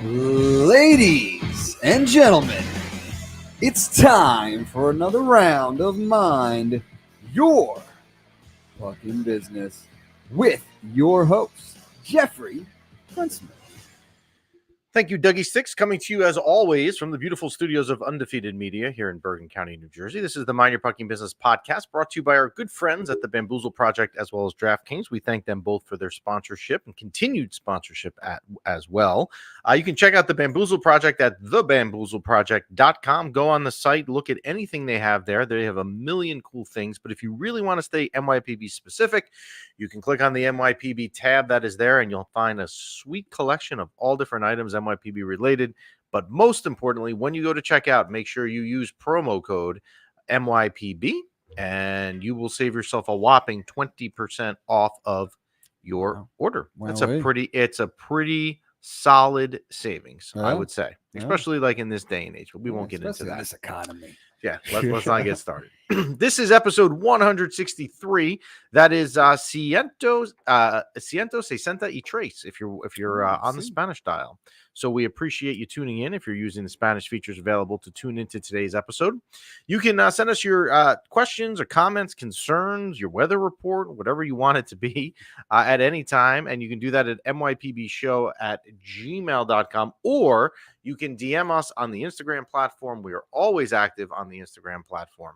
Ladies and gentlemen, it's time for another round of Mind Your Fucking Business with your host, Jeffrey Princeman. Thank you, Dougie Sticks, coming to you as always from the beautiful studios of Undefeated Media here in Bergen County, New Jersey. This is the Mind Your Fucking Business podcast brought to you by our good friends at the Bamboozle Project as well as DraftKings. We thank them both for their sponsorship and continued sponsorship as well. You can check out the Bamboozle Project at thebamboozleproject.com. Go on the site, look at anything they have there. They have a million cool things, but if you really want to stay MYPB specific, you can click on the MYPB tab that is there, and you'll find a sweet collection of all different items MYPB related. But most importantly, when you go to checkout, make sure you use promo code MYPB, and you will save yourself a whopping 20% off of your order. It's a pretty solid savings, I would say, especially like in this day and age. But we won't get into that. In this economy. Yeah, let's not get started. This is episode 163. That is ciento sesenta y tres if you're on the Spanish dial. So we appreciate you tuning in. If you're using the Spanish features available to tune into today's episode, you can send us your questions or comments, concerns, your weather report, whatever you want it to be at any time. And you can do that at mypbshow@gmail.com, or you can DM us on the Instagram platform. We are always active on the Instagram platform.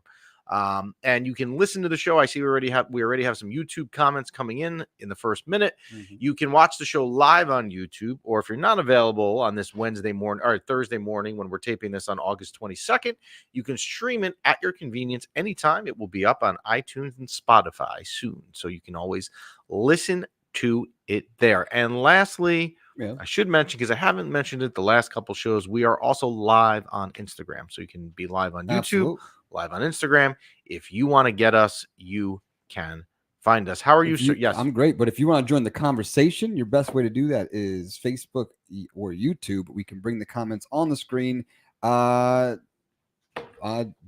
And you can listen to the show. I see we already have some YouTube comments coming in the first minute. Mm-hmm. You can watch the show live on YouTube, or if you're not available on this Wednesday morning or Thursday morning when we're taping this on August 22nd, you can stream it at your convenience anytime. It will be up on iTunes and Spotify soon, so you can always listen to it there. And lastly, I should mention, because I haven't mentioned it the last couple shows, we are also live on Instagram, so you can be live on YouTube. Absolutely. Live on Instagram. If you want to get us, you can find us. How are you, sir? Yes, I'm great. But if you want to join the conversation, your best way to do that is Facebook or YouTube. We can bring the comments on the screen, but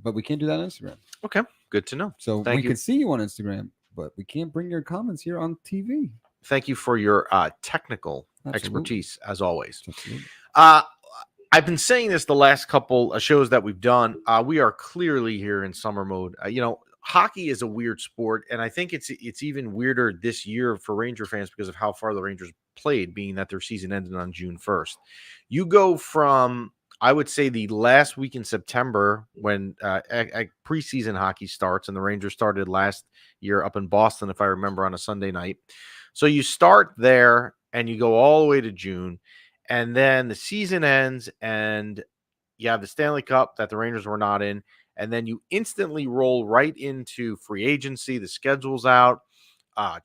we can't do that on Instagram. Okay, good to know. So we can see you on Instagram, but we can't bring your comments here on TV. Thank you for your technical expertise, as always. Absolutely. I've been saying this the last couple of shows that we've done. We are clearly here in summer mode. Hockey is a weird sport, and I think it's even weirder this year for Ranger fans because of how far the Rangers played, being that their season ended on June 1st. You go from, I would say, the last week in September when preseason hockey starts, and the Rangers started last year up in Boston, if I remember, on a Sunday night. So you start there, and you go all the way to June. And then the season ends, and you have the Stanley Cup that the Rangers were not in. And then you instantly roll right into free agency. The schedule's out,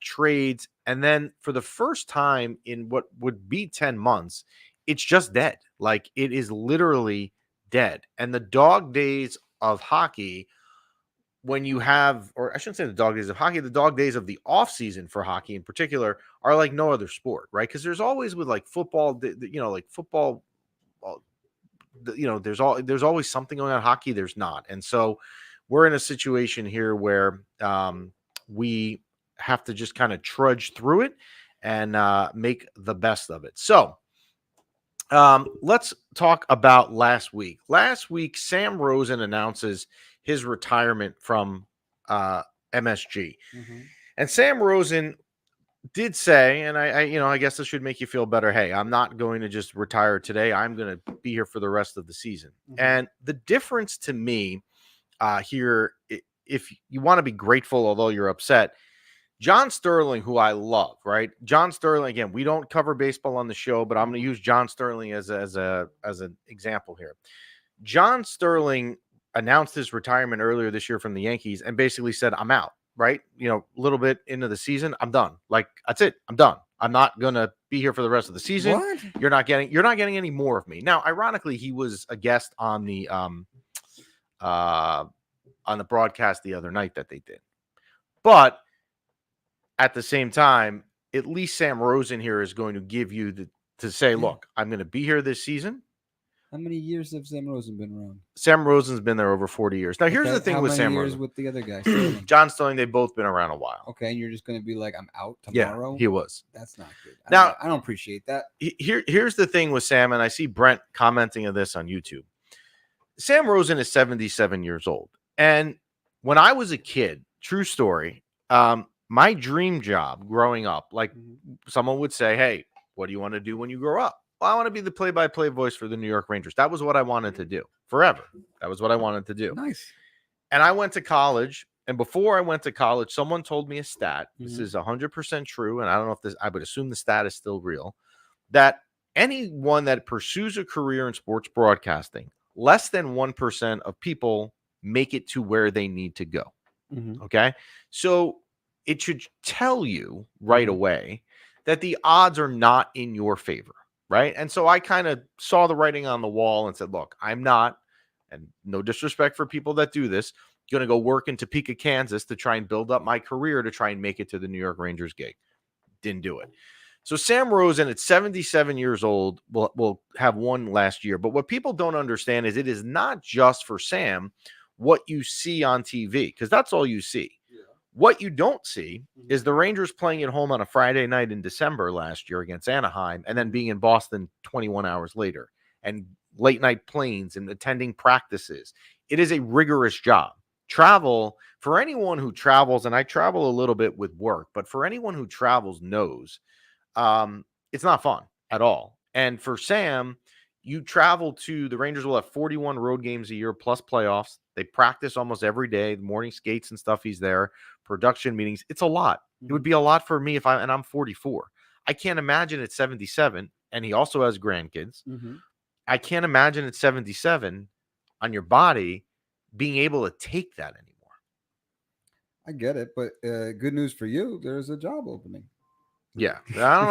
trades. And then for the first time in what would be 10 months, it's just dead. Like, it is literally dead. And the dog days of hockey, when you have, or I shouldn't say the dog days of hockey, the dog days of the off season for hockey in particular are like no other sport, right? Because there's always with like football, there's always something going on. Hockey, there's not. And so we're in a situation here where we have to just kind of trudge through it and make the best of it. So let's talk about last week. Last week, Sam Rosen announces his retirement from MSG. Mm-hmm. And Sam Rosen did say, and I guess this should make you feel better. Hey, I'm not going to just retire today. I'm going to be here for the rest of the season. Mm-hmm. And the difference to me here, if you want to be grateful, although you're upset, John Sterling, who I love, right? John Sterling, again, we don't cover baseball on the show, but I'm going to use John Sterling as an example here. John Sterling announced his retirement earlier this year from the Yankees and basically said, I'm out, right? A little bit into the season, I'm done. Like, that's it. I'm done. I'm not going to be here for the rest of the season. What? You're not getting any more of me. Now, ironically, he was a guest on the broadcast the other night that they did. But at the same time, at least Sam Rosen here is going to give you to say, look, I'm going to be here this season. How many years have Sam Rosen been around? Sam Rosen's been there over 40 years. Now, here's Okay, the thing how with many Sam years Rosen. with the other guy, Sterling? John Sterling, they've both been around a while. Okay, and you're just going to be like, I'm out Yeah, tomorrow? he was. That's not good. Now, I don't appreciate that. Here's the thing with Sam, and I see Brent commenting on this on YouTube. Sam Rosen is 77 years old. And when I was a kid, true story, my dream job growing up, like someone would say, hey, what do you want to do when you grow up? Well, I want to be the play-by-play voice for the New York Rangers. That was what I wanted to do forever. That was what I wanted to do. Nice. And I went to college. And before I went to college, someone told me a stat. This is 100% true. And I don't know if this, I would assume the stat is still real, that anyone that pursues a career in sports broadcasting, less than 1% of people make it to where they need to go. Okay. So it should tell you right away that the odds are not in your favor. Right. And so I kind of saw the writing on the wall and said, look, I'm not, and no disrespect for people that do this, going to go work in Topeka, Kansas to try and build up my career to try and make it to the New York Rangers gig. Didn't do it. So Sam Rosen at 77 years old will have one last year. But what people don't understand is it is not just for Sam what you see on TV, because that's all you see. Yeah. What you don't see is the Rangers playing at home on a Friday night in December last year against Anaheim and then being in Boston 21 hours later and late night planes and attending practices. It is a rigorous job. Travel, for anyone who travels, and I travel a little bit with work, but for anyone who travels knows it's not fun at all. And for Sam, you travel to the Rangers will have 41 road games a year plus playoffs. They practice almost every day, the morning skates and stuff. He's there, production meetings. It's a lot. It would be a lot for me and I'm 44. I can't imagine at 77. And he also has grandkids. I can't imagine at 77 on your body being able to take that anymore. I get it, but good news for you, there's a job opening. Yeah, I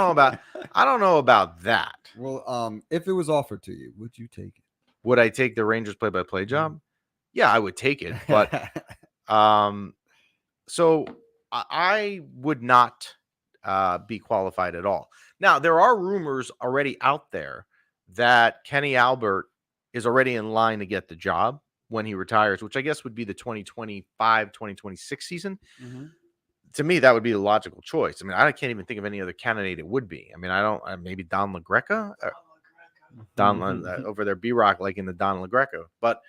don't know about that. Well, if it was offered to you, would you take it? Would I take the Rangers play-by-play job? Yeah, I would take it, but so I would not be qualified at all. Now, there are rumors already out there that Kenny Albert is already in line to get the job when he retires, which I guess would be the 2025-2026 season. To me, that would be the logical choice. I mean, I can't even think of any other candidate it would be. I mean, I don't, maybe Don LaGreca, over there, B-Rock, like in the Don LaGreca. But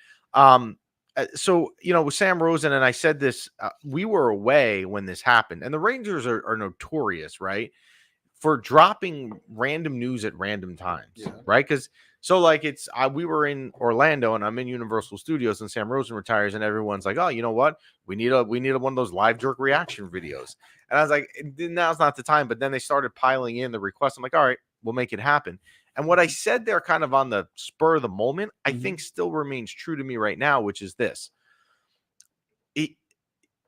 so, with Sam Rosen, and I said this, we were away when this happened, and the Rangers are notorious, right, for dropping random news at random times, right? Because we were in Orlando and I'm in Universal Studios and Sam Rosen retires and everyone's like, oh, you know what? We need one of those live jerk reaction videos. And I was like, now's not the time. But then they started piling in the requests. I'm like, all right, we'll make it happen. And what I said there kind of on the spur of the moment, I think still remains true to me right now, which is this.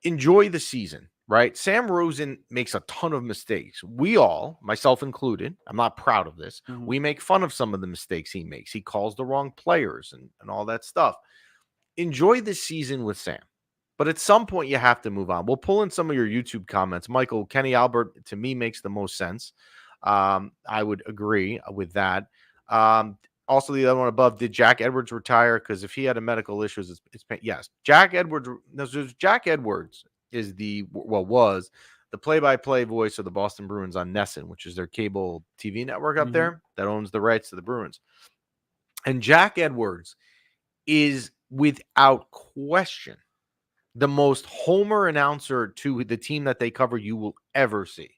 Enjoy the season. Right? Sam Rosen makes a ton of mistakes. We all, myself included, I'm not proud of this. We make fun of some of the mistakes he makes. He calls the wrong players and all that stuff. Enjoy this season with Sam. But at some point, you have to move on. We'll pull in some of your YouTube comments. Michael, Kenny Albert, to me, makes the most sense. I would agree with that. Also, the other one above, did Jack Edwards retire? Because if he had a medical issues, it's yes. Jack Edwards is was the play-by-play voice of the Boston Bruins on NESN, which is their cable TV network up there that owns the rights to the Bruins. And Jack Edwards is, without question, the most homer announcer to the team that they cover you will ever see.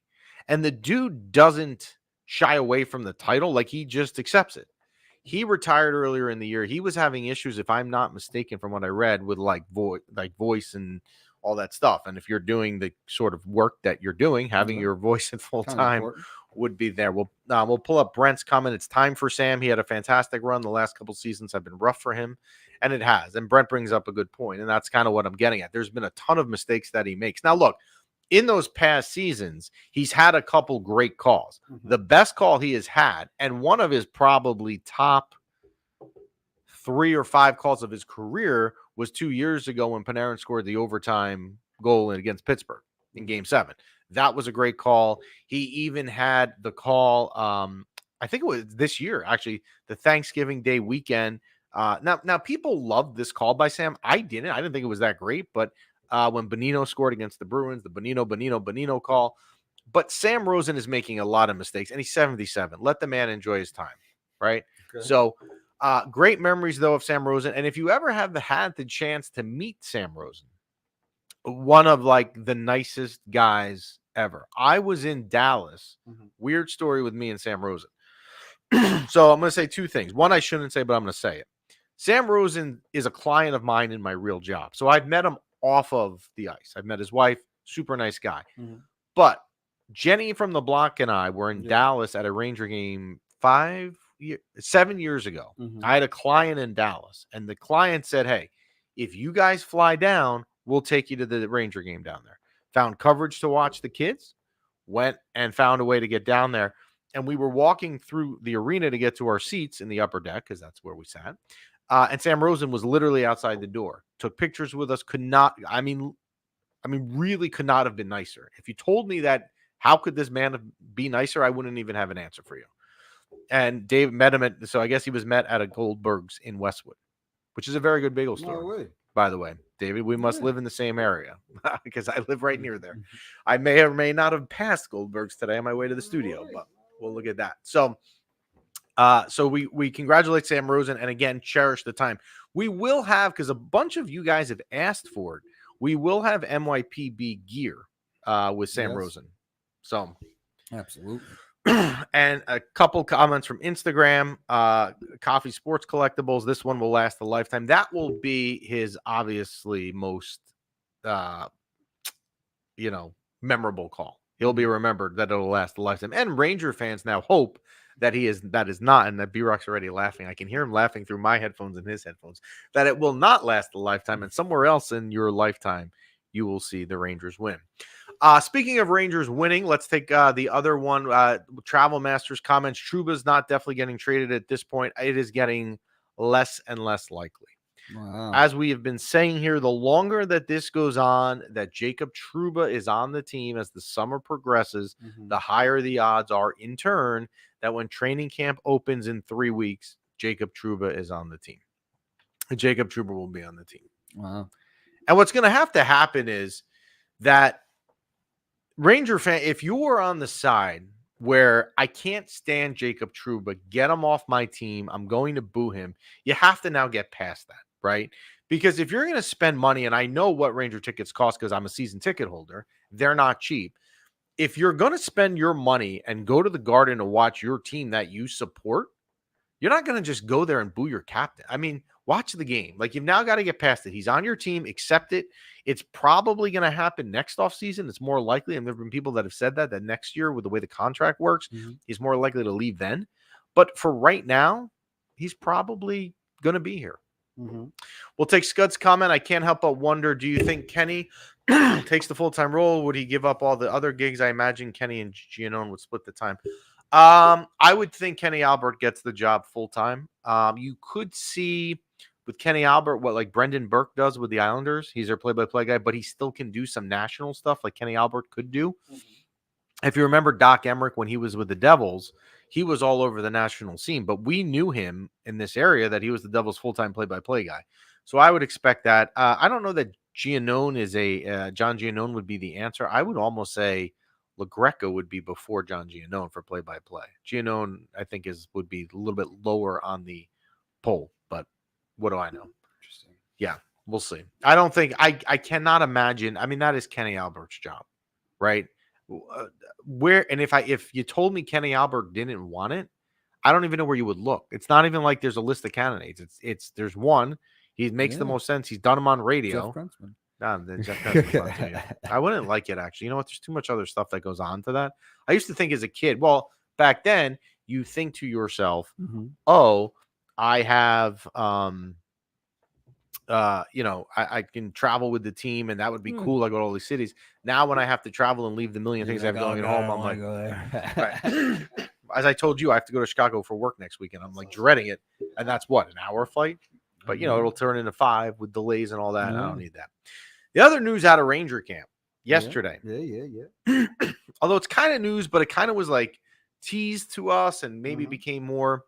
And the dude doesn't shy away from the title. Like, he just accepts it. He retired earlier in the year. He was having issues, if I'm not mistaken, from what I read, with voice and all that stuff. And if you're doing the sort of work that you're doing, having your voice at full time would be there. We'll pull up Brent's comment. It's time for Sam. He had a fantastic run. The last couple seasons have been rough for him, and it has. And Brent brings up a good point, and that's kind of what I'm getting at. There's been a ton of mistakes that he makes. Now, look, in those past seasons, he's had a couple great calls. The best call he has had, and one of his probably top 3 or 5 calls of his career, was 2 years ago when Panarin scored the overtime goal against Pittsburgh in Game 7. That was a great call. He even had the call, I think it was this year, actually, the Thanksgiving Day weekend. Now people loved this call by Sam. I didn't think it was that great, but when Bonino scored against the Bruins, the Bonino call. But Sam Rosen is making a lot of mistakes, and he's 77. Let the man enjoy his time, right? Okay. So great memories, though, of Sam Rosen. And if you ever had the chance to meet Sam Rosen, one of like the nicest guys ever. I was in Dallas. Weird story with me and Sam Rosen. So I'm going to say two things. One, I shouldn't say, but I'm going to say it. Sam Rosen is a client of mine in my real job. So I've met him off of the ice. I've met his wife, super nice guy. But Jenny from the block and I were in Dallas at a Ranger game 7 years ago. I had a client in Dallas, and the client said, hey, if you guys fly down, we'll take you to the Ranger game down there. Found coverage to watch the kids, went and found a way to get down there. And we were walking through the arena to get to our seats in the upper deck, because that's where we sat. And Sam Rosen was literally outside the door, took pictures with us, really could not have been nicer. If you told me that, how could this man be nicer? I wouldn't even have an answer for you. And Dave met him so I guess he was met at a Goldberg's in Westwood, which is a very good bagel store. No way. By the way, David, we must live in the same area because I live right near there. I may or may not have passed Goldberg's today on my way to the studio, but we'll look at that. So we congratulate Sam Rosen, and again, cherish the time. We will have, because a bunch of you guys have asked for it, we will have MYPB gear with Sam Rosen. So absolutely. And a couple comments from Instagram, Coffee Sports Collectibles. This one will last a lifetime. That will be his obviously most, memorable call. He'll be remembered that it'll last a lifetime. And Ranger fans now hope that that is not, and that B-Rock's already laughing. I can hear him laughing through my headphones and his headphones, that it will not last a lifetime. And somewhere else in your lifetime, you will see the Rangers win. Speaking of Rangers winning, let's take the other one. Travel Masters comments. Trouba's not definitely getting traded at this point. It is getting less and less likely. Wow. As we have been saying here, the longer that this goes on, that Jacob Trouba is on the team as the summer progresses, the higher the odds are in turn that when training camp opens in 3 weeks, Jacob Trouba is on the team. Jacob Trouba will be on the team. Wow. And what's going to have to happen is that Ranger fan, if you are on the side where I can't stand Jacob Trouba, get him off my team, I'm going to boo him, you have to now get past that, right? Because if you're going to spend money, and I know what Ranger tickets cost because I'm a season ticket holder, they're not cheap. If you're going to spend your money and go to the Garden to watch your team that you support, you're not going to just go there and boo your captain. I mean, watch the game. Like, you've now got to get past it. He's on your team. Accept it. It's probably going to happen next offseason. It's more likely, and there have been people that have said that next year, with the way the contract works, he's more likely to leave then. But for right now, he's probably going to be here. We'll take Scud's comment. I can't help but wonder, do you think Kenny takes the full-time role? Would he give up all the other gigs? I imagine Kenny and Giannone would split the time. I would think Kenny Albert gets the job full-time. You could see with Kenny Albert what like Brendan Burke does with the Islanders. He's their play-by-play guy, but he still can do some national stuff like Kenny Albert could do. If you remember Doc Emmerich, when he was with the Devils, he was all over the national scene, but we knew him in this area that he was the Devils' full-time play-by-play guy. So I would expect that. I don't know that Giannone is John Giannone would be the answer. I would almost say LaGreca would be before John Giannone for play-by-play. Giannone, I think, would be a little bit lower on the poll, but what do I know? Interesting. Yeah, we'll see. I don't think I cannot imagine. I mean, that is Kenny Albert's job, right? If you told me Kenny Albert didn't want it, I don't even know where you would look. It's not even like there's a list of candidates. There's one. He makes the most sense. He's done him on radio. Jeff Gruntzman. Jeff Gruntzman. I wouldn't like it, actually. You know what? There's too much other stuff that goes on to that. I used to think as a kid, well, back then, you think to yourself, oh, I have, I can travel with the team, and that would be cool. I go to all these cities. Now, when I have to travel and leave the million things I have going at home, I'm like, go there. Right. As I told you, I have to go to Chicago for work next weekend. I'm like dreading it. And that's what, an hour flight? But, it'll turn into 5 with delays and all that. I don't need that. The other news out of Ranger camp yesterday. Yeah. Although it's kind of news, but it kind of was like teased to us and maybe Mhm. became more.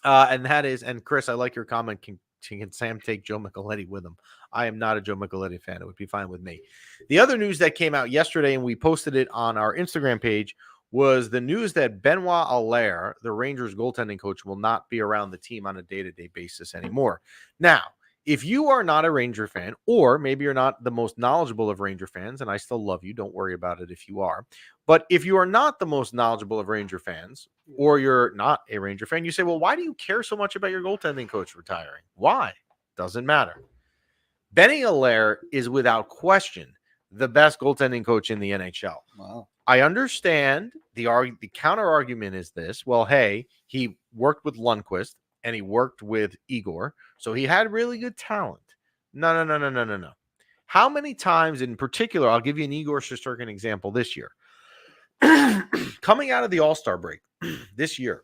And that is, and Chris, I like your comment. Can Sam take Joe Micheletti with him? I am not a Joe Micheletti fan. It would be fine with me. The other news that came out yesterday, and we posted it on our Instagram page, was the news that Benoit Allaire, the Rangers goaltending coach, will not be around the team on a day-to-day basis anymore. Now, if you are not a Ranger fan, or maybe you're not the most knowledgeable of Ranger fans, and I still love you, don't worry about it if you are. But if you are not the most knowledgeable of Ranger fans, or you're not a Ranger fan, you say, well, why do you care so much about your goaltending coach retiring? Why? Doesn't matter. Benny Allaire is without question the best goaltending coach in the NHL. Wow. I understand the counter argument is this. Well, hey, he worked with Lundqvist and he worked with Igor, so he had really good talent. No. How many times in particular, I'll give you an Igor Shesterkin example this year. Coming out of the All-Star break this year,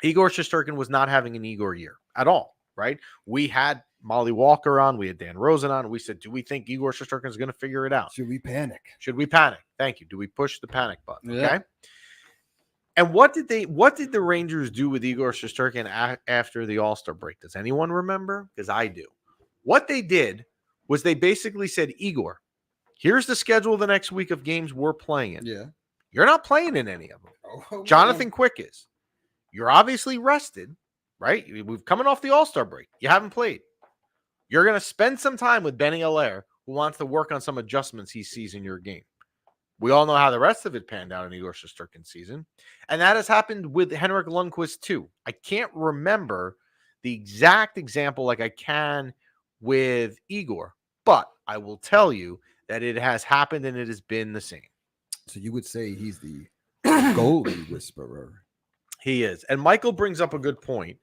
Igor Shesterkin was not having an Igor year at all, right? We had Molly Walker on, we had Dan Rosen on. We said, do we think Igor Shesterkin is going to figure it out? Should we panic? Should we panic? Thank you. Do we push the panic button? Yeah. Okay. And what did the Rangers do with Igor Shesterkin after the All-Star break? Does anyone remember? Because I do. What they did was they basically said, Igor, here's the schedule the next week of games we're playing in. Yeah. You're not playing in any of them. Oh, Jonathan Quick is. You're obviously rested, right? We've coming off the All-Star break. You haven't played. You're going to spend some time with Benny Allaire, who wants to work on some adjustments he sees in your game. We all know how the rest of it panned out in Igor Shesterkin's season. And that has happened with Henrik Lundqvist too. I can't remember the exact example like I can with Igor, but I will tell you that it has happened and it has been the same. So you would say he's the goalie whisperer. He is. And Michael brings up a good point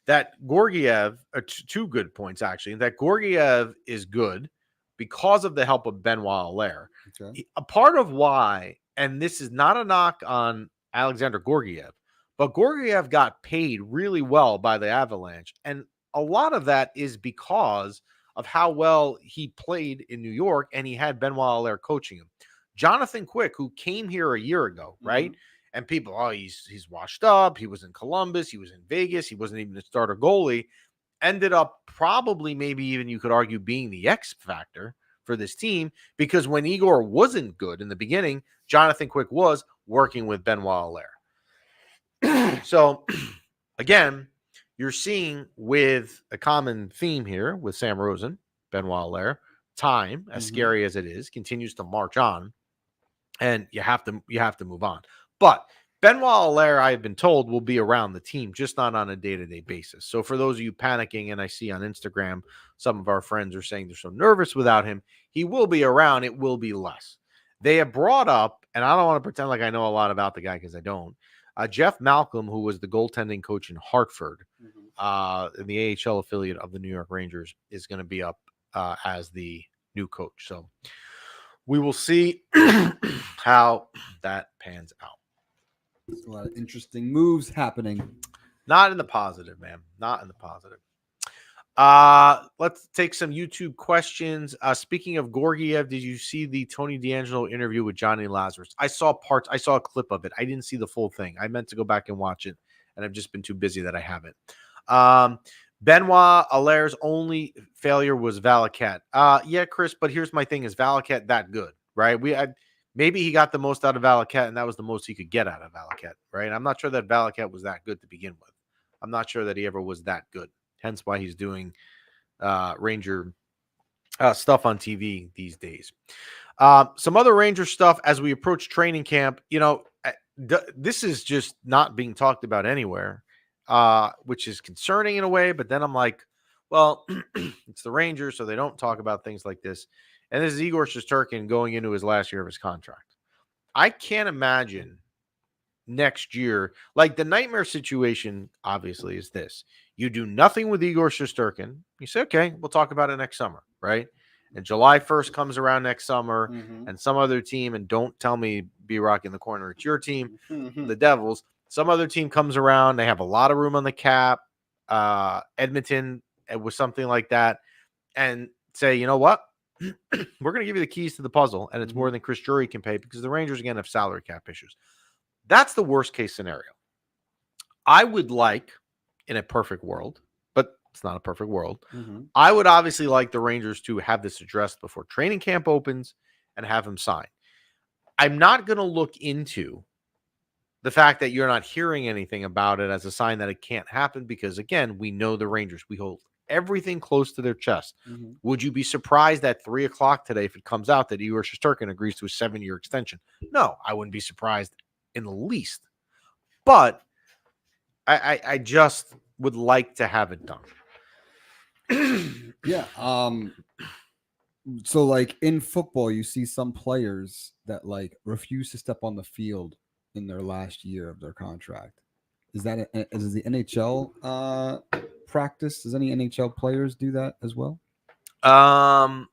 that Georgiev, two good points actually, that Georgiev is good because of the help of Benoit Allaire. Okay. A part of why, and this is not a knock on Alexander Georgiev, but Georgiev got paid really well by the Avalanche. And a lot of that is because of how well he played in New York, and he had Benoit Allaire coaching him. Jonathan Quick, who came here a year ago, right? And people, he's washed up. He was in Columbus. He was in Vegas. He wasn't even a starter goalie. Ended up probably maybe even you could argue being the X factor for this team, because when Igor wasn't good in the beginning, Jonathan Quick was working with Benoit Allaire. So again, you're seeing with a common theme here with Sam Rosen, Benoit Allaire, time, as scary as it is, continues to march on, and you have to move on. But Benoit Allaire, I have been told, will be around the team, just not on a day-to-day basis. So for those of you panicking, and I see on Instagram some of our friends are saying they're so nervous without him, he will be around. It will be less. They have brought up, and I don't want to pretend like I know a lot about the guy because I don't, Jeff Malcolm, who was the goaltending coach in Hartford, in the AHL affiliate of the New York Rangers, is going to be up as the new coach. So we will see how that pans out. There's a lot of interesting moves happening. Not in the positive, man. Not in the positive. Let's take some YouTube questions. Speaking of Georgiev, did you see the Tony D'Angelo interview with Johnny Lazarus? I saw parts. I saw a clip of it. I didn't see the full thing. I meant to go back and watch it, and I've just been too busy that I haven't. Benoit Allaire's only failure was Valaket. Yeah, Chris, but here's my thing. Is Valaket that good, right? Maybe he got the most out of Valaket, and that was the most he could get out of Valaket, right? I'm not sure that Valaket was that good to begin with. I'm not sure that he ever was that good. Hence why he's doing Ranger stuff on TV these days. Some other Ranger stuff as we approach training camp. This is just not being talked about anywhere, which is concerning in a way. But then I'm like, well, it's the Rangers, so they don't talk about things like this. And this is Igor Shesterkin going into his last year of his contract. I can't imagine next year, like the nightmare situation, obviously, is this. You do nothing with Igor Shesterkin. You say, okay, we'll talk about it next summer, right? And July 1st comes around next summer, and some other team, and don't tell me B-Rock in the corner, it's your team, the Devils. Some other team comes around. They have a lot of room on the cap. Edmonton with something like that, and say, you know what? We're going to give you the keys to the puzzle, and it's more than Chris Drury can pay because the Rangers, again, have salary cap issues. That's the worst case scenario. I would like, in a perfect world, but it's not a perfect world, I would obviously like the Rangers to have this addressed before training camp opens and have him sign. I'm not going to look into the fact that you're not hearing anything about it as a sign that it can't happen because, again, we know the Rangers. We hold everything close to their chest. Would you be surprised at 3 o'clock today if it comes out that Igor Shesterkin agrees to a 7-year extension? No, I wouldn't be surprised in the least. But I just would like to have it done. Yeah. So like in football, you see some players that like refuse to step on the field in their last year of their contract. Is that is the NHL practice? Does any NHL players do that as well? No.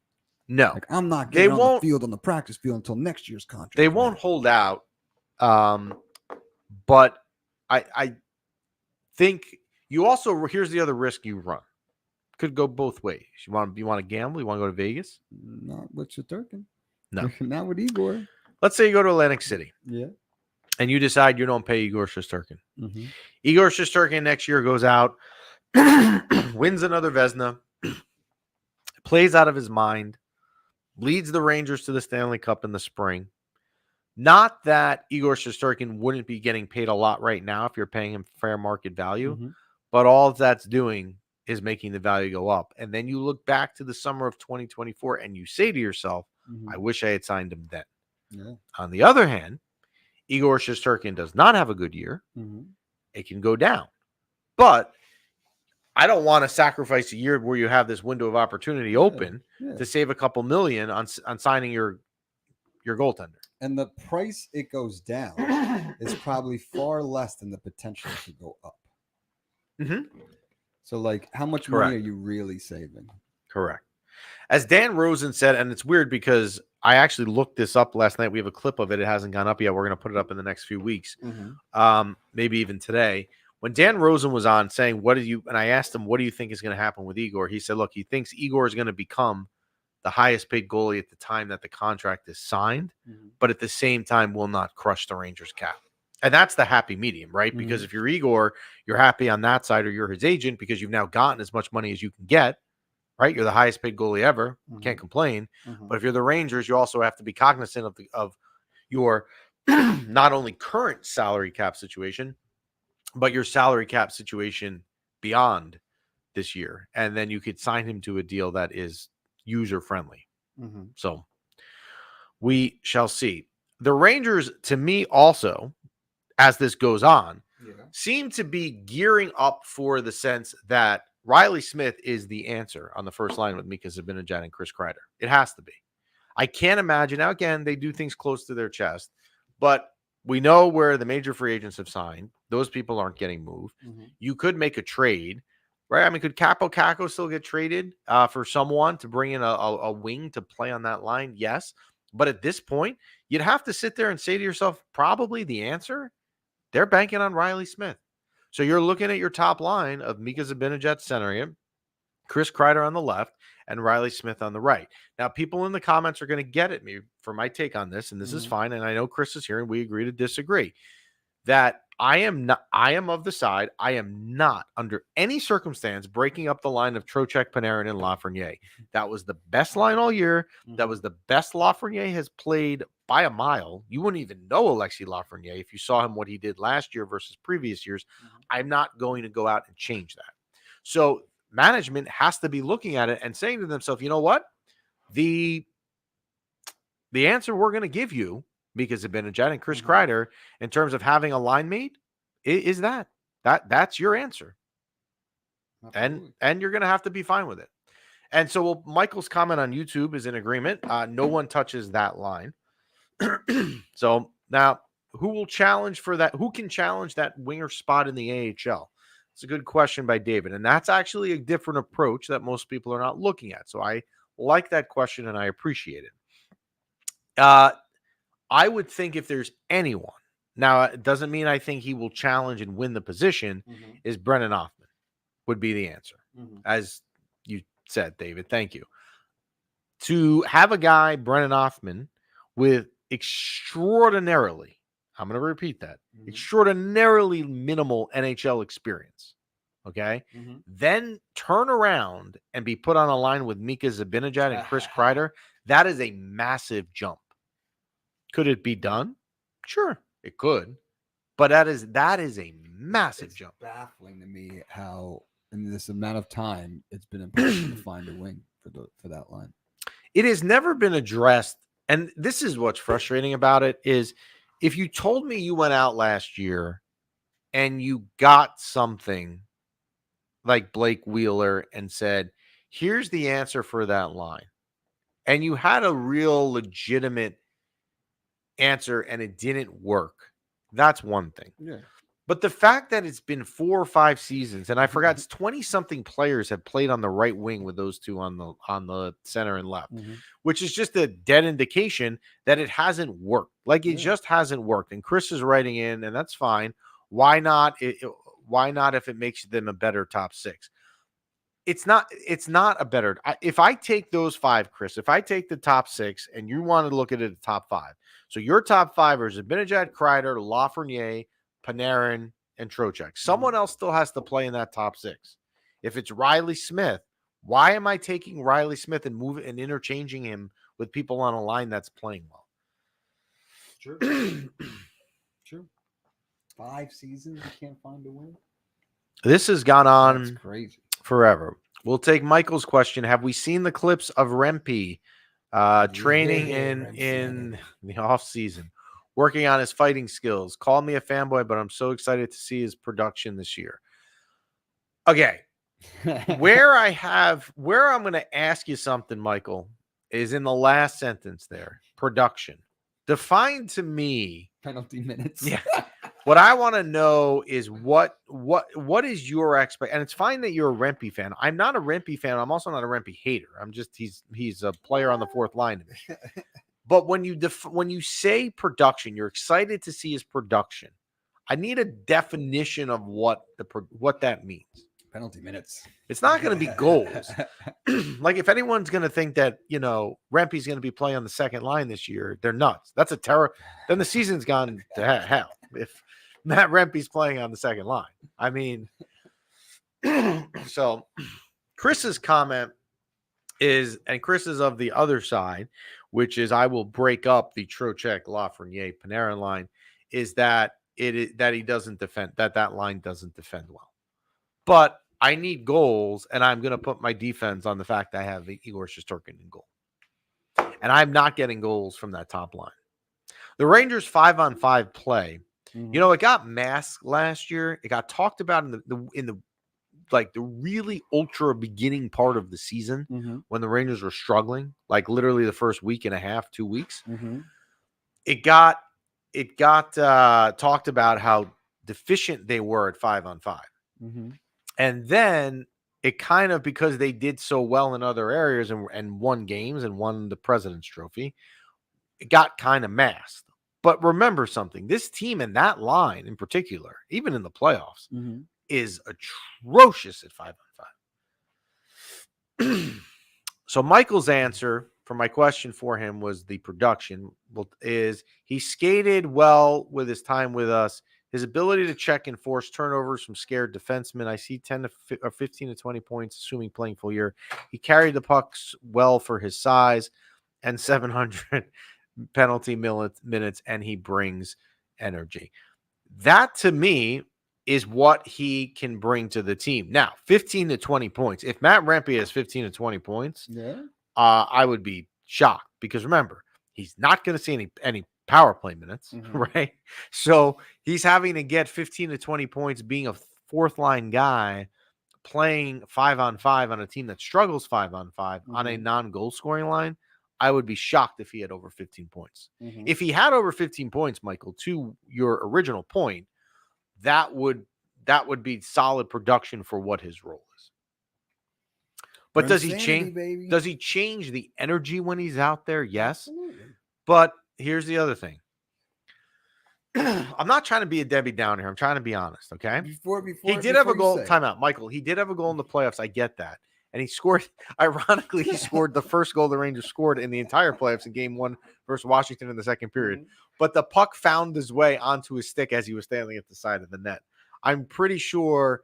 Like I'm not getting on the field on the practice field until next year's contract. They won't hold out. But I think you also, here's the other risk you run. Could go both ways. You want to gamble? You want to go to Vegas? Not with Shesterkin. No. Not with Igor. Let's say you go to Atlantic City. Yeah. And you decide you don't pay Igor Shesterkin. Igor Shesterkin next year goes out, wins another Vezina, plays out of his mind, leads the Rangers to the Stanley Cup in the spring. Not that Igor Shesterkin wouldn't be getting paid a lot right now if you're paying him fair market value, but all that's doing is making the value go up. And then you look back to the summer of 2024 and you say to yourself, I wish I had signed him then. Yeah. On the other hand, Igor Shesterkin does not have a good year. It can go down. But I don't want to sacrifice a year where you have this window of opportunity open to save a couple million on signing your goaltender. And the price it goes down is probably far less than the potential to go up. So, like, how much money are you really saving? Correct. As Dan Rosen said, and it's weird because I actually looked this up last night. We have a clip of it. It hasn't gone up yet. We're going to put it up in the next few weeks, maybe even today. When Dan Rosen was on saying, and I asked him, what do you think is going to happen with Igor? He said, look, he thinks Igor is going to become the highest paid goalie at the time that the contract is signed, but at the same time will not crush the Rangers cap. And that's the happy medium, right? Because if you're Igor, you're happy on that side, or you're his agent because you've now gotten as much money as you can get, right? You're the highest paid goalie ever. Can't complain. But if you're the Rangers, you also have to be cognizant of your not only current salary cap situation, but your salary cap situation beyond this year. And then you could sign him to a deal that is user-friendly. So we shall see. The Rangers, to me also, as this goes on, seem to be gearing up for the sense that Riley Smith is the answer on the first line with Mika Zibanejad and Chris Kreider. It has to be. I can't imagine. Now, again, they do things close to their chest, but we know where the major free agents have signed. Those people aren't getting moved. You could make a trade, right? I mean, could Capo Caco still get traded for someone to bring in a wing to play on that line? Yes. But at this point, you'd have to sit there and say to yourself, probably the answer, they're banking on Riley Smith. So you're looking at your top line of Mika Zibanejad centering him, Chris Kreider on the left, and Riley Smith on the right. Now, people in the comments are going to get at me for my take on this, and this is fine. And I know Chris is here, and we agree to disagree. That I am of the side. I am not under any circumstance breaking up the line of Trocheck, Panarin, and Lafreniere. That was the best line all year. That was the best Lafreniere has played by a mile. You wouldn't even know Alexis Lafreniere if you saw him what he did last year versus previous years. I'm not going to go out and change that. So management has to be looking at it and saying to themselves, you know what? The answer we're going to give you, because Zibanejad and Chris Kreider, in terms of having a line mate, is that's your answer. Absolutely. And you're going to have to be fine with it. And so Michael's comment on YouTube is in agreement. No one touches that line. So now who will challenge for that? Who can challenge that winger spot in the AHL? It's a good question by David. And that's actually a different approach that most people are not looking at. So I like that question and I appreciate it. I would think if there's anyone, now it doesn't mean I think he will challenge and win the position, is Brennan Hoffman would be the answer. As you said, David, thank you. To have a guy, Brennan Hoffman, with extraordinarily, I'm going to repeat that. Mhm. Extraordinarily minimal NHL experience. Okay. Mhm. Then turn around and be put on a line with Mika Zibanejad and Chris Kreider. That is a massive jump. Could it be done? Sure, it could. But that is a massive It's jump. baffling to me how in this amount of time it's been impossible to find a wing for that line. It has never been addressed. And this is what's frustrating about it is if you told me you went out last year and you got something like Blake Wheeler and said, here's the answer for that line. And you had a real legitimate answer and it didn't work. That's one thing. Yeah. But the fact that it's been 4 or 5 seasons, and I forgot 20-something players have played on the right wing with those two on the center and left, which is just a dead indication that it hasn't worked. Like it just hasn't worked. And Chris is writing in, and that's fine. Why not? Why not if it makes them a better top 6? It's not a better. If I take those 5, Chris, if I take the top 6 and you want to look at it, the top 5. So your top 5 are Zibanejad, Kreider, Lafreniere, Panarin, and Trocheck. Someone else still has to play in that top 6. If it's Riley Smith, why am I taking Riley Smith and moving and interchanging him with people on a line that's playing well? Sure. Sure. 5 seasons you can't find a win. This has gone on That's crazy. Forever. We'll take Michael's question. Have we seen the clips of Rempe training in the offseason, working on his fighting skills? Call me a fanboy, but I'm so excited to see his production this year. Okay. Where I'm going to ask you something, Michael, is in the last sentence there. Production. Define to me Penalty minutes. Yeah. What I want to know is what is your expect? And it's fine that you're a Rempe fan. I'm not a Rempe fan. I'm also not a Rempe hater. I'm just he's a player on the fourth line to me. But when you say production, you're excited to see his production. I need a definition of what that means. Penalty minutes. It's not going to be goals. Like if anyone's going to think that, Rempe's going to be playing on the second line this year, they're nuts. That's a terror. Then the season's gone to hell. If Matt Rempe's playing on the second line. I mean, so Chris's comment is, and Chris is of the other side, which is I will break up the Trocheck, Lafreniere, Panarin line, is that that he doesn't defend, that line doesn't defend well. But I need goals, and I'm going to put my defense on the fact that I have Igor Shesterkin in goal. And I'm not getting goals from that top line. The Rangers 5-on-5 play, it got masked last year. It got talked about in the really ultra beginning part of the season when the Rangers were struggling, like literally the first week and a half, 2 weeks. It got talked about how deficient they were at 5-on-5. And then it kind of, because they did so well in other areas and won games and won the President's Trophy, it got kind of masked. But remember something, this team and that line in particular, even in the playoffs, is atrocious at 5-on-5. So Michael's answer for my question for him was the production is he skated well with his time with us. His ability to check and force turnovers from scared defensemen. I see 10 to 15 to 20 points, assuming playing full year. He carried the pucks well for his size and 700 penalty minutes, and he brings energy. That to me is what he can bring to the team. Now, 15 to 20 points. If Matt Rempe has 15 to 20 points, I would be shocked because remember, he's not going to see any power play minutes, right? So he's having to get 15 to 20 points being a fourth line guy playing 5-on-5 on a team that struggles 5-on-5 on a non-goal scoring line. I would be shocked if he had over 15 points. If he had over 15 points, Michael, to your original point, that would be solid production for what his role is. But does he change? Baby. Does he change the energy when he's out there? Yes. Absolutely. But here's the other thing. I'm not trying to be a Debbie Downer here. I'm trying to be honest. Okay. Before he did have a goal. Timeout, Michael. He did have a goal in the playoffs. I get that. and he scored. Ironically, he scored the first goal the Rangers scored in the entire playoffs in Game 1 versus Washington in the second period. Mhm. But the puck found his way onto his stick as he was standing at the side of the net. I'm pretty sure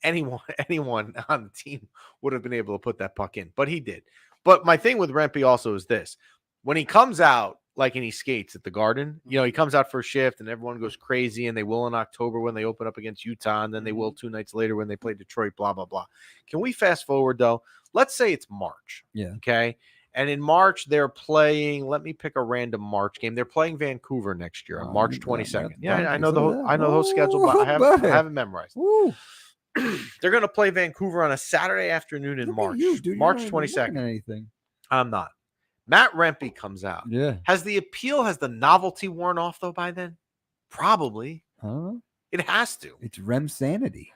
anyone on the team would have been able to put that puck in, but he did. But my thing with Rempe also is this: when he comes out, like, and he skates at the Garden, he comes out for a shift and everyone goes crazy, and they will in October when they open up against Utah, and then they will 2 nights later when they play Detroit, blah, blah, blah. Can we fast forward, though? Let's say it's March. Yeah. Okay. And in March, they're playing, let me pick a random March game. They're playing Vancouver next year on March 22nd. Yeah, I know the whole schedule, but I have it memorized. Ooh. They're going to play Vancouver on a Saturday afternoon in Look at March. you, dude. March You're not even looking 22nd. at anything. I'm not. Matt Rempe comes out. Yeah. Has the novelty worn off, though, by then? Probably. Huh? It has to. It's REM sanity.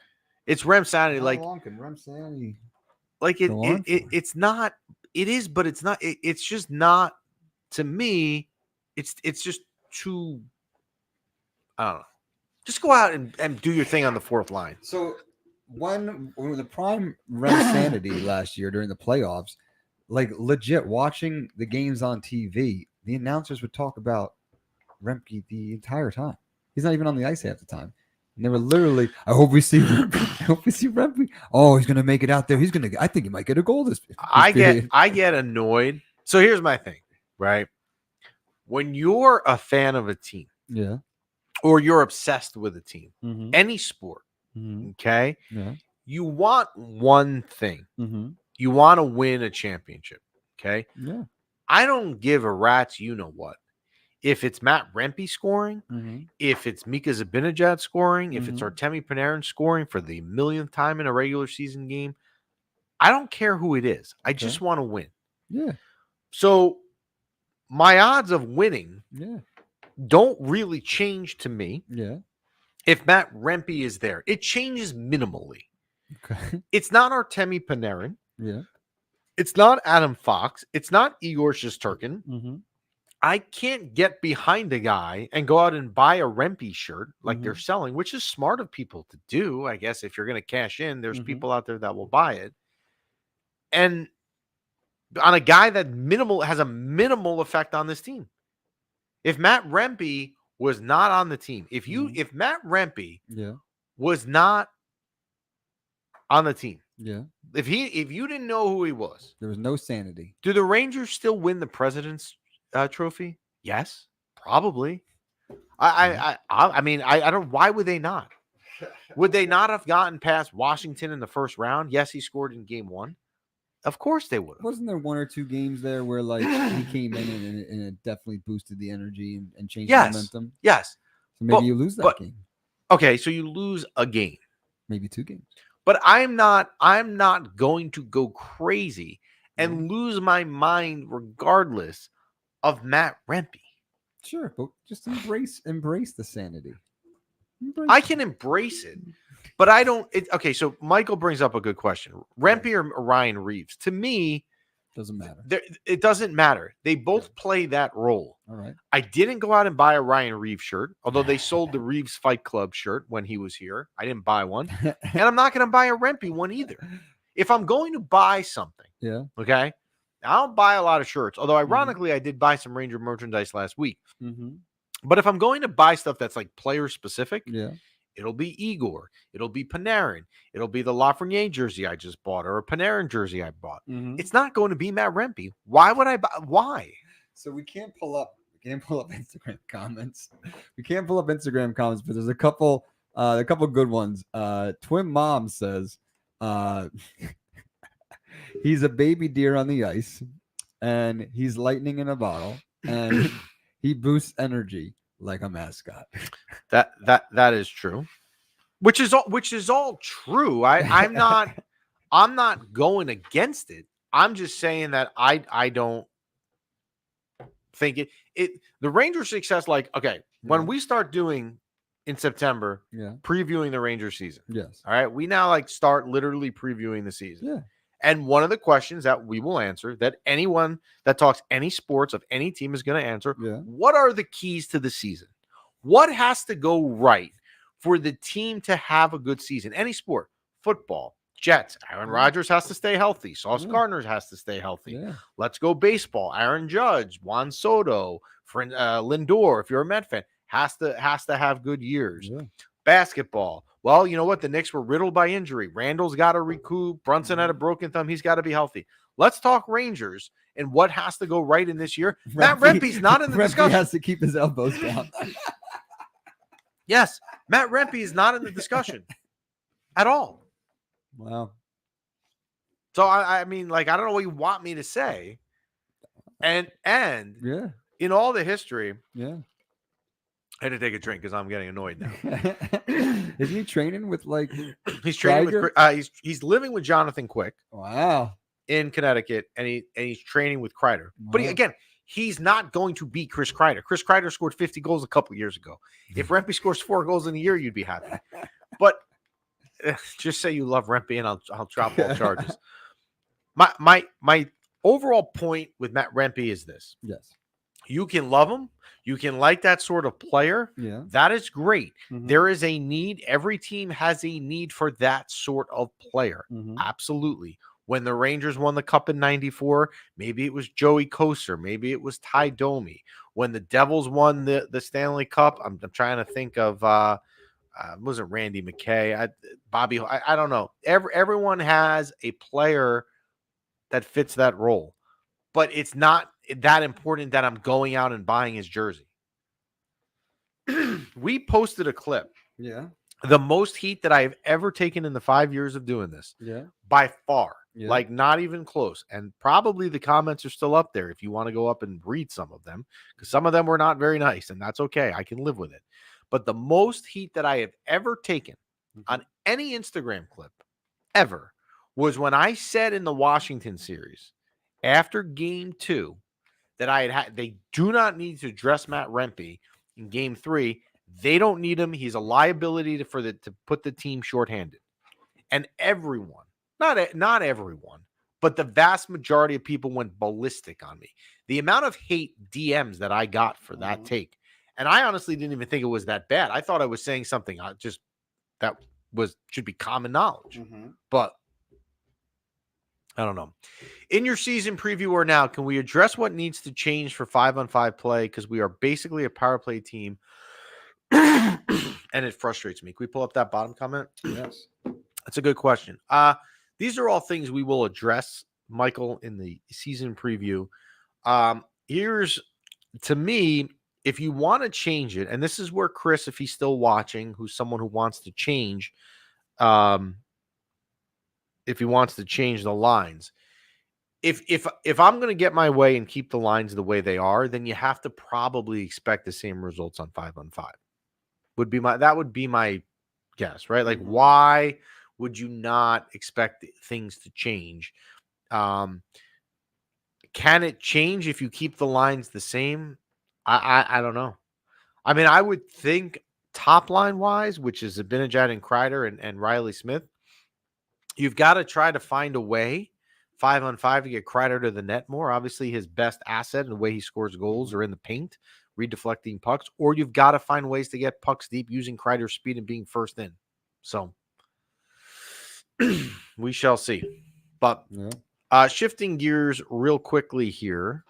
It's REM sanity. How Like, long can REM sanity like go on for? it's not. It is, but it's not. It's just not. To me, it's just too. I don't know. Just go out and do your thing on the fourth line. So when the prime REM sanity last year during the playoffs, like legit watching the games on TV, the announcers would talk about Rempe the entire time. He's not even on the ice half the time. And they were literally, I hope we see Rempe. I hope we see Rempe. Oh, he's gonna make it out there. I think he might get a goal this period. I get annoyed. So here's my thing, right? When you're a fan of a team, Yeah. or you're obsessed with a team, Mm-hmm. any sport, Mm-hmm. okay, Yeah. you want one thing. Mm-hmm. You want to win a championship, okay? Yeah. I don't give a rat's you know what. If it's Matt Rempe scoring, Mm-hmm. if it's Mika Zibanejad scoring, if it's Mhm. Artemi Panarin scoring for the millionth time in a regular season game, I don't care who it is. I just want to win. Yeah. So my odds of winning Yeah. don't really change to me Yeah. if Matt Rempe is there. It changes minimally. Okay. It's not Artemi Panarin. Yeah. It's not Adam Fox. It's not Igor Shesterkin. Mm-hmm. I can't get behind a guy and go out and buy a Rempe shirt like they're selling, which is smart of people to do. I guess if you're going to cash in, there's people out there that will buy it. And on a guy that has a minimal effect on this team. If Matt Rempe was not on the team, if Matt Rempe was not on the team, if you didn't know who he was, there was no sanity. Do the Rangers still win the President's Trophy? Yes, probably. I mean, I don't. Why would they not? Would they not have gotten past Washington in the first round? Yes, he scored in Game 1. Of course they would have. Wasn't there 1 or 2 games there where like he came in and it definitely boosted the energy and changed the momentum? Yes. So maybe you lose that game. Okay, so you lose a game. Maybe 2 games. But I'm not going to go crazy and lose my mind regardless of Matt Rempe. Sure, but just embrace the sanity. I can embrace it, but I don't. Okay, so Michael brings up a good question. Rempe or Ryan Reeves? To me, doesn't matter. It doesn't matter. They both play that role. All right. I didn't go out and buy a Ryan Reeves shirt, although they sold the Reeves Fight Club shirt when he was here. I didn't buy one, and I'm not going to buy a Rempe one either. If I'm going to buy something, okay, I don't buy a lot of shirts. Although ironically, I did buy some Ranger merchandise last week. But if I'm going to buy stuff that's like player specific, it'll be Igor, it'll be Panarin, it'll be the Lafreniere jersey I just bought or a Panarin jersey I bought. It's not going to be Matt Rempe. Why would I buy? Why? So we can't pull up Instagram comments. We can't pull up Instagram comments, but there's a couple good ones. Twin Mom says he's a baby deer on the ice and he's lightning in a bottle and he boosts energy like a mascot. That is true. Which is all true. I'm not going against it. I'm just saying that I don't think it the Rangers' success, like, okay, when we start doing in September, previewing the Rangers season. Yes. All right. We now start literally previewing the season. Yeah. And one of the questions that we will answer, that anyone that talks any sports of any team is going to answer, what are the keys to the season? What has to go right for the team to have a good season? Any sport, football, Jets, Aaron Rodgers has to stay healthy. Sauce Yeah. Gardner has to stay healthy. Yeah. Let's go baseball. Aaron Judge, Juan Soto, Lindor, if you're a Met fan, has to have good years. Yeah. Basketball. Well, you know what? The Knicks were riddled by injury. Randall's got to recoup. Brunson had a broken thumb. He's got to be healthy. Let's talk Rangers and what has to go right in this year. Matt Rempe's not in the discussion. He has to keep his elbows down. Yes, Matt Rempe is not in the discussion at all. Wow. So I mean, like, I don't know what you want me to say. And Yeah. in all the history, Yeah. I had to take a drink because I'm getting annoyed now. Isn't he training with like? He's training Tiger? with he's living with Jonathan Quick Wow. in Connecticut, and he's training with Kreider. But Wow. again, he's not going to beat Chris Kreider. Chris Kreider scored 50 goals a couple years ago. If Rempe scores 4 goals in a year, you'd be happy. But just say you love Rempe, and I'll drop all charges. My overall point with Matt Rempe is this: Yes. you can love him, you can like that sort of player. Yeah. That is great. Mhm. There is a need. Every team has a need for that sort of player. Mhm. Absolutely. When the Rangers won the Cup in '94, maybe it was Joey Koser, maybe it was Ty Domi. When the Devils won the Stanley Cup, I'm trying to think of wasn't Randy McKay, Bobby. I don't know. Everyone has a player that fits that role, but it's not that important that I'm going out and buying his jersey. We posted a clip. Yeah. The most heat that I have ever taken in the 5 years of doing this, Yeah. by far, Yeah. like not even close. And probably the comments are still up there if you want to go up and read some of them, because some of them were not very nice, and that's okay. I can live with it. But the most heat that I have ever taken on any Instagram clip ever was when I said in the Washington series after game 2 that they do not need to dress Matt Rempe in game 3. They don't need him. He's a liability to put the team shorthanded. And everyone, not everyone, but the vast majority of people went ballistic on me. The amount of hate DMs that I got for that take, and I honestly didn't even think it was that bad. I thought I was saying something just that should be common knowledge. But I don't know. In your season preview or now, can we address what needs to change for 5-on-5 play? Because we are basically a power play team. And it frustrates me. Can we pull up that bottom comment? Yes. That's a good question. These are all things we will address, Michael, in the season preview. Here's, to me, if you want to change it, and this is where Chris, if he's still watching, who's someone who wants to change, if he wants to change the lines, if I'm going to get my way and keep the lines the way they are, then you have to probably expect the same results on 5-on-5. That would be my guess, right? Like, why would you not expect things to change? Can it change if you keep the lines the same? I don't know. I mean, I would think top line wise, which is Zibanejad and Kreider and Riley Smith, you've got to try to find a way 5-on-5 to get Kreider to the net more. Obviously, his best asset and the way he scores goals are in the paint, redeflecting pucks, or you've got to find ways to get pucks deep using Kreider's speed and being first in. So we shall see. But shifting gears real quickly here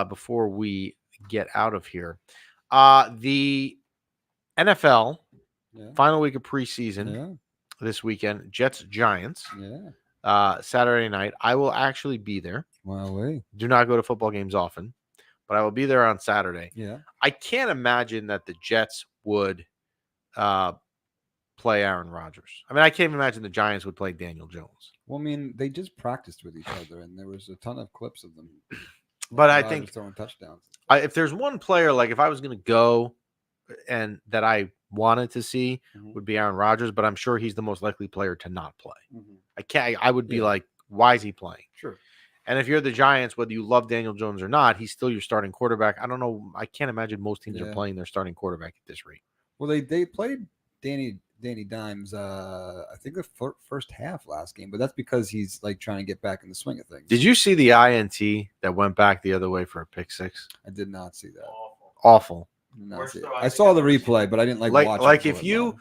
before we get out of here. The NFL final week of preseason this weekend, Jets Giants. Saturday night. I will actually be there. Wow. Do not go to football games often, but I will be there on Saturday. Yeah. I can't imagine that the Jets would play Aaron Rodgers. I mean, I can't even imagine the Giants would play Daniel Jones. Well, I mean, they just practiced with each other, and there was a ton of clips of them. But I think throwing touchdowns. If there's one player, like if I was going to go and that I wanted to see would be Aaron Rodgers, but I'm sure he's the most likely player to not play. I would be like, why is he playing? Sure. And if you're the Giants, whether you love Daniel Jones or not, he's still your starting quarterback. I don't know. I can't imagine most teams are playing their starting quarterback at this rate. Well, they played Danny Dimes, I think the first half last game, but that's because he's like trying to get back in the swing of things. Did you see the INT that went back the other way for a pick six? I did not see that. Awful. I saw the replay, but I didn't like watch it. Like if you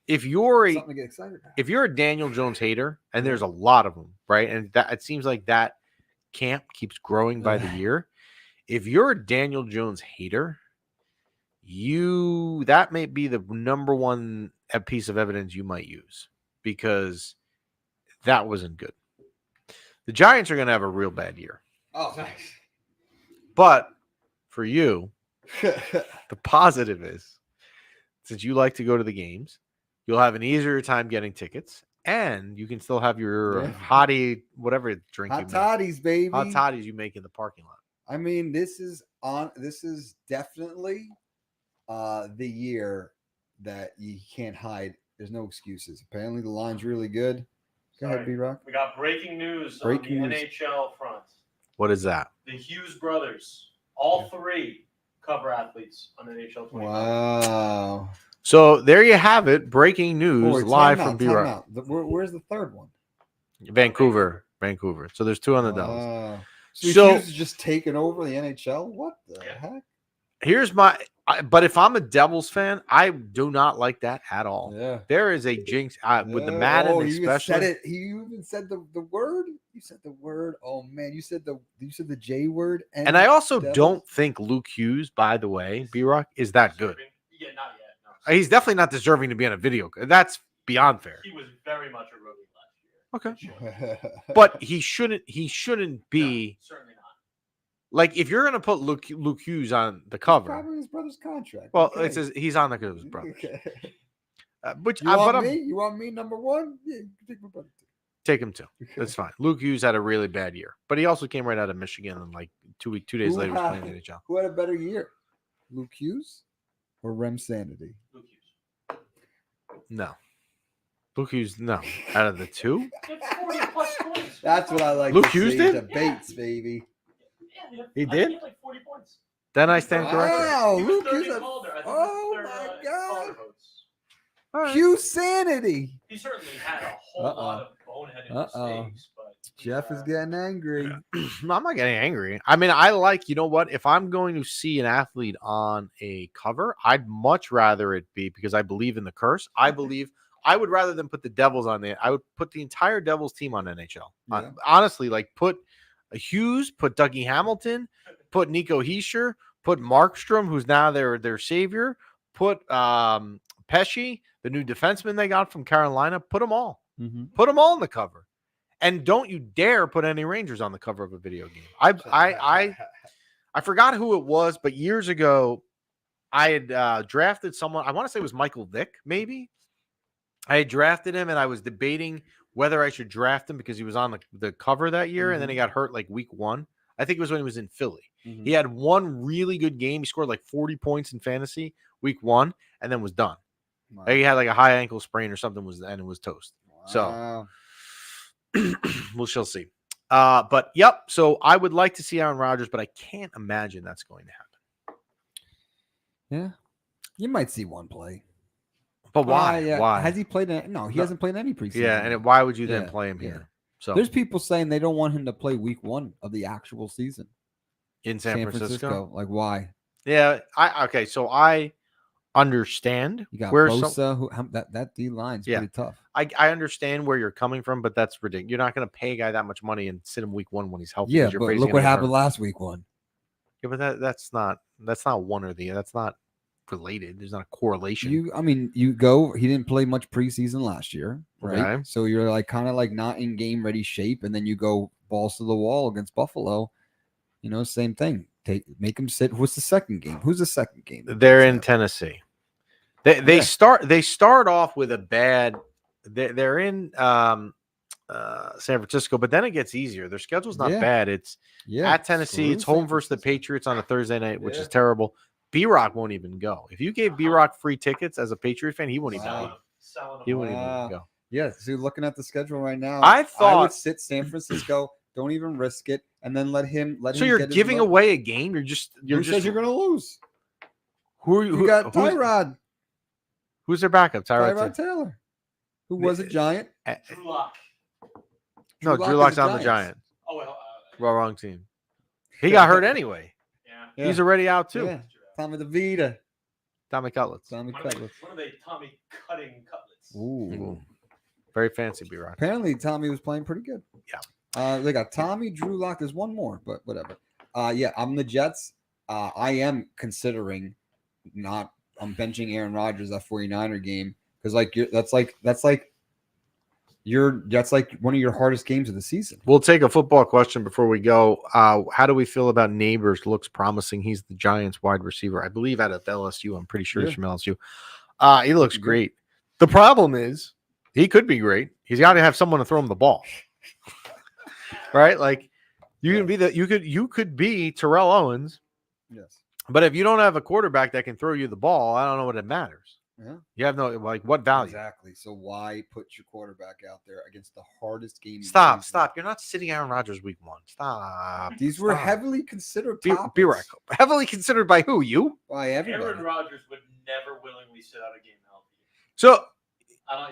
if you're a Something to get excited about. if you're a Daniel Jones hater, and there's a lot of them, right? And that it seems like that camp keeps growing by the year. If you're a Daniel Jones hater, that may be the number one piece of evidence you might use, because that wasn't good. The Giants are going to have a real bad year. Oh, thanks. But for you, the positive is, since you like to go to the games, you'll have an easier time getting tickets, and you can still have your hottie, whatever drink you Hot make. toddies, baby. Hot toddies you make in the parking lot. I mean, this is definitely the year that you can't hide. There's no excuses. Apparently, the line's really good. Go ahead, B-Rock. We got breaking news on the NHL front. What is that? The Hughes brothers, all three cover athletes on NHL 25. Wow. So there you have it. Breaking news live from B-Rock. Where's the third one? Vancouver. So there's two on the Devils. Wow. So Hughes is just taking over the NHL? What the heck? Here's but if I'm a Devils fan, I do not like that at all. Yeah. There is a jinx with the Madden, especially. You even said the word. You said the word. Oh man, you said the J word. And I also don't think Luke Hughes, by the way, B-Rock, is that good. Yeah, not yet. No. He's definitely not deserving to be on a video. That's beyond fair. He was very much a rookie last year. Okay. But he shouldn't be. No, certainly not. Like, if you're going to put Luke Hughes on the cover. Probably his brother's contract. Well, it says he's on the cover of his brother. Okay. You want me number one? Yeah, take my brother. Take him too. That's fine. Luke Hughes had a really bad year, but he also came right out of Michigan, and like 2 days later was playing the NHL. Who had a better year, Luke Hughes or Rem Sanity? Luke Hughes. No. Luke Hughes, no. Out of the two? 40+ points. That's what I like. Luke Hughes did? Debates, baby. Yeah, he did? He had like 40 points. Then I stand corrected. Wow, Luke Hughes. Oh my God. Hughes Sanity. He certainly had a whole lot of boneheaded mistakes, but Jeff is getting angry. No, I'm not getting angry. I mean, I like, you know what? If I'm going to see an athlete on a cover, I'd much rather it be, because I believe in the curse. I would rather than put the Devils on there. I would put the entire Devils team on NHL. Yeah. Honestly, like put Hughes, put Dougie Hamilton, put Nico Hischier, put Markstrom, who's now their savior, put Pesci, the new defenseman they got from Carolina. Put them all. Mm-hmm. Put them all on the cover. And don't you dare put any Rangers on the cover of a video game. I forgot who it was, but years ago, I had drafted someone. I want to say it was Michael Vick, maybe. I had drafted him, and I was debating whether I should draft him because he was on the cover that year, and then he got hurt like week 1. I think it was when he was in Philly. Mm-hmm. He had one really good game. He scored like 40 points in fantasy week 1, and then was done. Wow. He had like a high ankle sprain or something, and it was toast. Wow. So we shall see. But yep. So I would like to see Aaron Rodgers, but I can't imagine that's going to happen. Yeah, you might see one play. But why? Why has he played? He hasn't played any preseason. Yeah, and why would you then play him here? So there's people saying they don't want him to play week 1 of the actual season in San Francisco. Like, why? Yeah, okay. So I understand. You got Bosa, that D line's pretty tough. I understand where you're coming from, but that's ridiculous. You're not going to pay a guy that much money and sit him week 1 when he's healthy. Yeah, but look what happened last week 1. Yeah, but that's not one or the other. That's not related. There's not a correlation. He didn't play much preseason last year, right? Okay. So you're like kind of like not in game ready shape, and then you go balls to the wall against Buffalo. Same thing. Make him sit. What's the second game? Who's the second game? They're in Tennessee. They start off with a bad. They're in San Francisco, but then it gets easier. Their schedule's not bad. It's at Tennessee. It's home versus the Patriots on a Thursday night, which is terrible. B-Rock won't even go. If you gave B-Rock free tickets as a Patriot fan, he wouldn't even go. He wouldn't even go. Yeah, so looking at the schedule right now, I would sit San Francisco. Don't even risk it, and then let him. So you're giving away a game. Who says you're going to lose? Who got Tyrod? Who's their backup? Tyrod Taylor, who was a Giant. Drew Lock. No, Drew Lock's on the Giants. Oh well, wrong team. He got hurt anyway. Yeah. He's already out too. Yeah. Tommy DeVita. Tommy Cutlets. What are they? Tommy cutting cutlets. Ooh. Very fancy, B-Rock. Apparently, Tommy was playing pretty good. Yeah. They got Tommy, Drew Lock. There's one more, but whatever. Yeah, I'm the Jets. I am considering I'm benching Aaron Rodgers that 49er game because that's like one of your hardest games of the season. We'll take a football question before we go. How do we feel about Neighbors? Looks promising. He's the Giants wide receiver, I believe, out of LSU. I'm pretty sure he's from LSU. He looks great. The problem is he could be great. He's got to have someone to throw him the ball, right? Like you could be Terrell Owens. Yes. But if you don't have a quarterback that can throw you the ball, I don't know what it matters. Yeah. You have no what value. Exactly. So why put your quarterback out there against the hardest game? Stop. You're not sitting Aaron Rodgers week 1. Stop. These were heavily considered topics. Be right. Heavily considered by who? You? By everybody. Aaron Rodgers would never willingly sit out a game healthy. So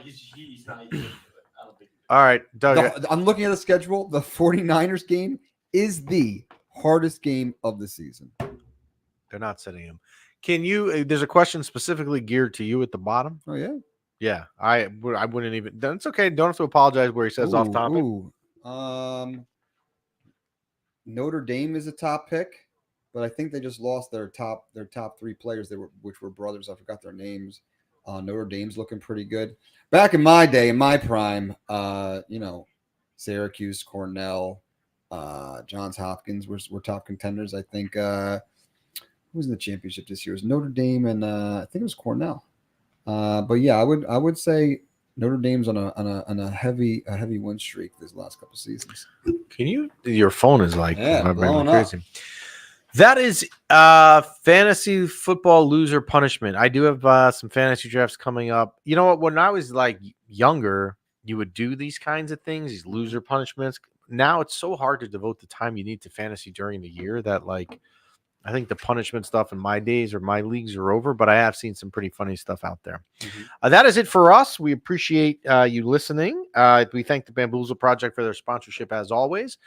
he's not even into it. I don't think. All right, Doug. I'm looking at the schedule. The 49ers game is the hardest game of the season. They're not sitting him. Can you? There's a question specifically geared to you at the bottom. Oh yeah. Yeah, I wouldn't even. That's okay. Don't have to apologize where he says off topic. Notre Dame is a top pick, but I think they just lost their top 3 players. Which were brothers. I forgot their names. Notre Dame's looking pretty good. Back in my day, in my prime, Syracuse, Cornell, Johns Hopkins were top contenders. I think who was in the championship this year? It was Notre Dame and I think it was Cornell. But yeah, I would say Notre Dame's on a heavy win streak this last couple seasons. Can you? Your phone is like blowing crazy. That is fantasy football loser punishment. I do have some fantasy drafts coming up. You know what? When I was like younger, you would do these kinds of things, these loser punishments. Now it's so hard to devote the time you need to fantasy during the year that like I think the punishment stuff in my days or my leagues are over, but I have seen some pretty funny stuff out there. Mm-hmm. That is it for us. We appreciate you listening. We thank the Bamboozle Project for their sponsorship as always.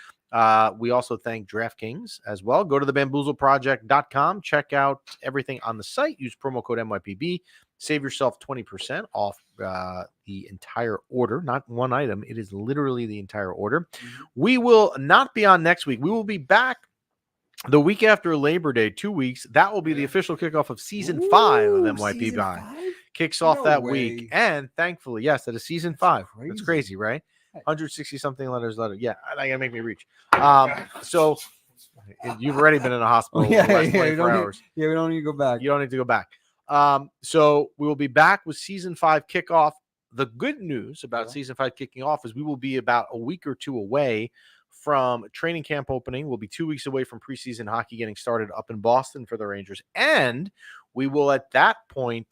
We also thank DraftKings as well. Go to thebamboozleproject.com. Check out everything on the site. Use promo code MYPB. Save yourself 20% off the entire order. Not one item. It is literally the entire order. Mm-hmm. We will not be on next week. We will be back the week after Labor Day, 2 weeks. That will be the official kickoff of season 5 of MYPB. Kicks off that week. And thankfully, yes, that is season 5. That's crazy, right? 160 something letter. Yeah, that gotta make me reach. So you've already been in a hospital for the last 24 hours. We don't need to go back. You don't need to go back. So we will be back with season 5 kickoff. The good news about season 5 kicking off is we will be about a week or two away from training camp opening. We'll be 2 weeks away from preseason hockey getting started up in Boston for the Rangers. And we will at that point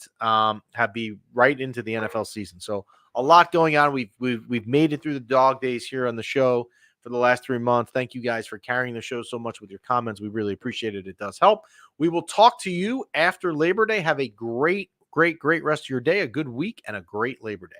be right into the NFL season. So a lot going on. We've made it through the dog days here on the show for the last 3 months. Thank you guys for carrying the show so much with your comments. We really appreciate it. It does help. We will talk to you after Labor Day. Have a great rest of your day, a good week, and a great Labor Day.